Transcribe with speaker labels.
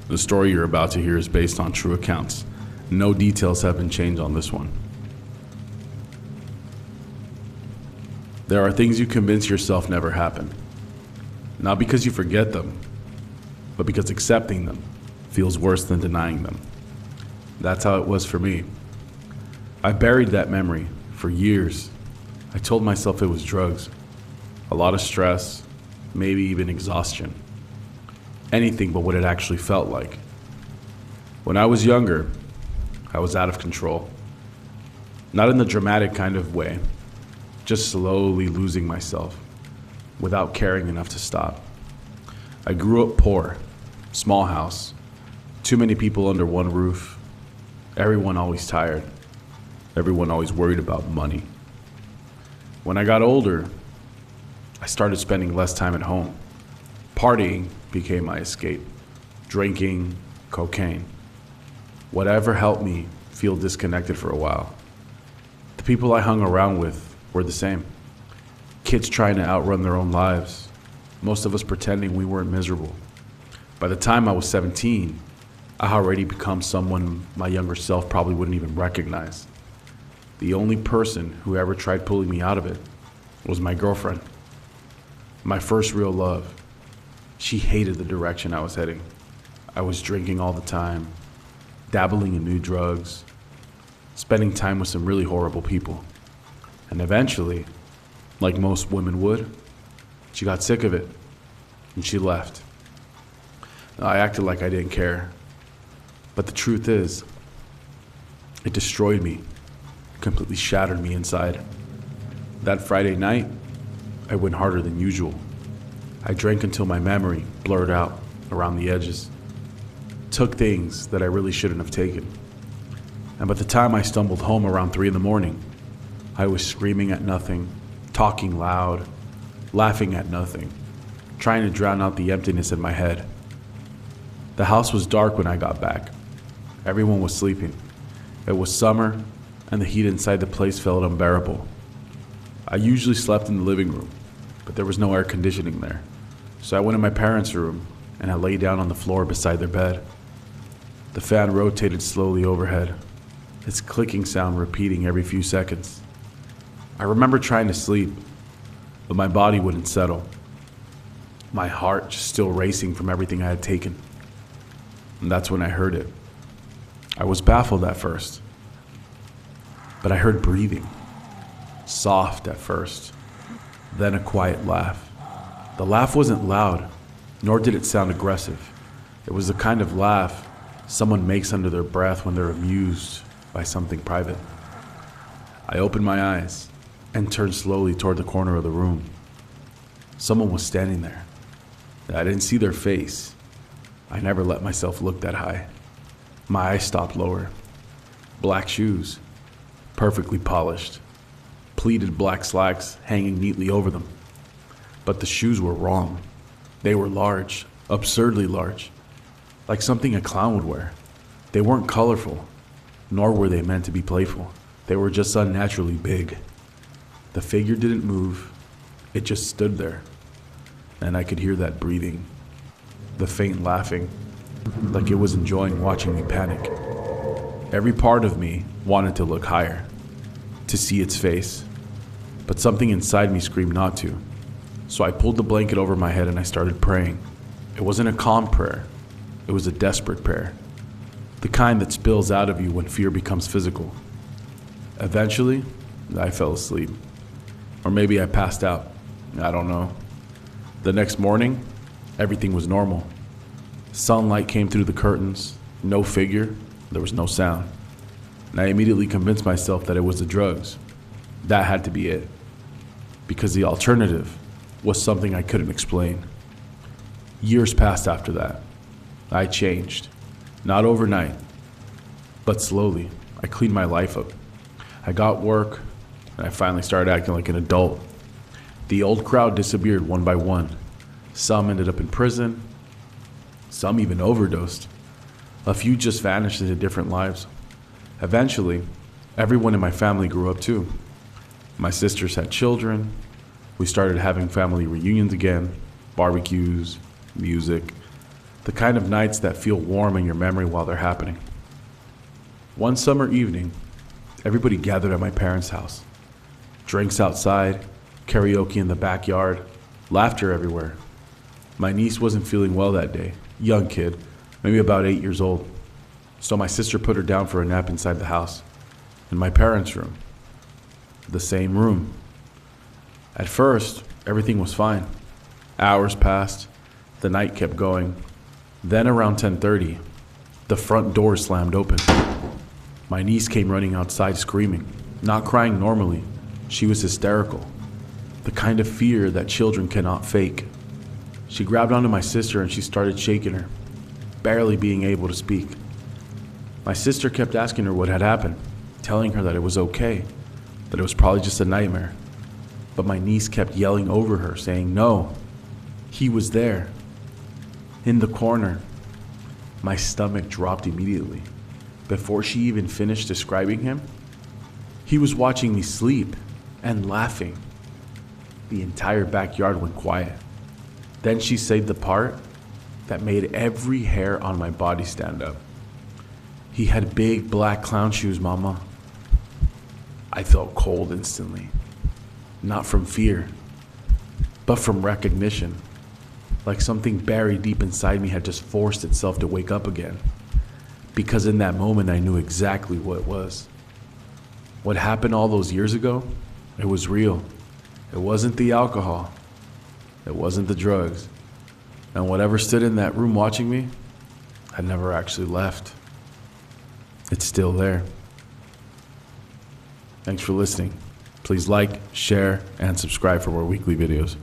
Speaker 1: The story you're about to hear is based on true accounts. No details have been changed on this one. There are things you convince yourself never happened. Not because you forget them, but because accepting them feels worse than denying them. That's how it was for me. I buried that memory for years. I told myself it was drugs, a lot of stress, maybe even exhaustion. Anything but what it actually felt like. When I was younger, I was out of control. Not in the dramatic kind of way, just slowly losing myself without caring enough to stop. I grew up poor, small house, too many people under one roof, everyone always tired, everyone always worried about money. When I got older, I started spending less time at home. Partying became my escape. Drinking, cocaine. Whatever helped me feel disconnected for a while. The people I hung around with were the same. Kids trying to outrun their own lives. Most of us pretending we weren't miserable. By the time I was 17, I had already become someone my younger self probably wouldn't even recognize. The only person who ever tried pulling me out of it was my girlfriend. My first real love. She hated the direction I was heading. I was drinking all the time, dabbling in new drugs, spending time with some really horrible people. And eventually, like most women would, she got sick of it and she left. I acted like I didn't care. But the truth is, it destroyed me, completely shattered me inside. That Friday night, I went harder than usual. I drank until my memory blurred out around the edges. Took things that I really shouldn't have taken. And by the time I stumbled home around 3 a.m, I was screaming at nothing, talking loud, laughing at nothing, trying to drown out the emptiness in my head. The house was dark when I got back. Everyone was sleeping. It was summer, and the heat inside the place felt unbearable. I usually slept in the living room, but there was no air conditioning there. So I went in my parents' room, and I lay down on the floor beside their bed. The fan rotated slowly overhead, its clicking sound repeating every few seconds. I remember trying to sleep, but my body wouldn't settle. My heart just still racing from everything I had taken. And that's when I heard it. I was baffled at first, but I heard breathing. Soft at first, then a quiet laugh. The laugh wasn't loud, nor did it sound aggressive. It was the kind of laugh someone makes under their breath when they're amused by something private. I opened my eyes and turned slowly toward the corner of the room. Someone was standing there. I didn't see their face. I never let myself look that high. My eyes stopped lower. Black shoes, perfectly polished. Pleated black slacks hanging neatly over them. But the shoes were wrong. They were large, absurdly large, like something a clown would wear. They weren't colorful, nor were they meant to be playful. They were just unnaturally big. The figure didn't move, it just stood there. And I could hear that breathing, the faint laughing, like it was enjoying watching me panic. Every part of me wanted to look higher, to see its face, but something inside me screamed not to. So I pulled the blanket over my head and I started praying. It wasn't a calm prayer, it was a desperate prayer. The kind that spills out of you when fear becomes physical. Eventually, I fell asleep. Or maybe I passed out, I don't know. The next morning, everything was normal. Sunlight came through the curtains, no figure, there was no sound. And I immediately convinced myself that it was the drugs. That had to be it. Because the alternative was something I couldn't explain. Years passed after that. I changed. Not overnight, but slowly. I cleaned my life up. I got work, and I finally started acting like an adult. The old crowd disappeared one by one. Some ended up in prison. Some even overdosed. A few just vanished into different lives. Eventually, everyone in my family grew up too. My sisters had children. We started having family reunions again, barbecues, music. The kind of nights that feel warm in your memory while they're happening. One summer evening, everybody gathered at my parents' house. Drinks outside, karaoke in the backyard, laughter everywhere. My niece wasn't feeling well that day, young kid, maybe about 8 years old. So my sister put her down for a nap inside the house, in my parents' room. The same room. At first, everything was fine. Hours passed, the night kept going. Then around 10:30, the front door slammed open. My niece came running outside screaming, not crying normally. She was hysterical, the kind of fear that children cannot fake. She grabbed onto my sister and she started shaking her, barely being able to speak. My sister kept asking her what had happened, telling her that it was okay, that it was probably just a nightmare. But my niece kept yelling over her, saying, "No, he was there, in the corner." My stomach dropped immediately. Before she even finished describing him, he was watching me sleep and laughing. The entire backyard went quiet. Then she said the part that made every hair on my body stand up. "He had big black clown shoes, Mama." I felt cold instantly. Not from fear, but from recognition. Like something buried deep inside me had just forced itself to wake up again. Because in that moment I knew exactly what it was. What happened all those years ago, it was real. It wasn't the alcohol. It wasn't the drugs. And whatever stood in that room watching me had never actually left. It's still there. Thanks for listening. Please like, share, and subscribe for more weekly videos.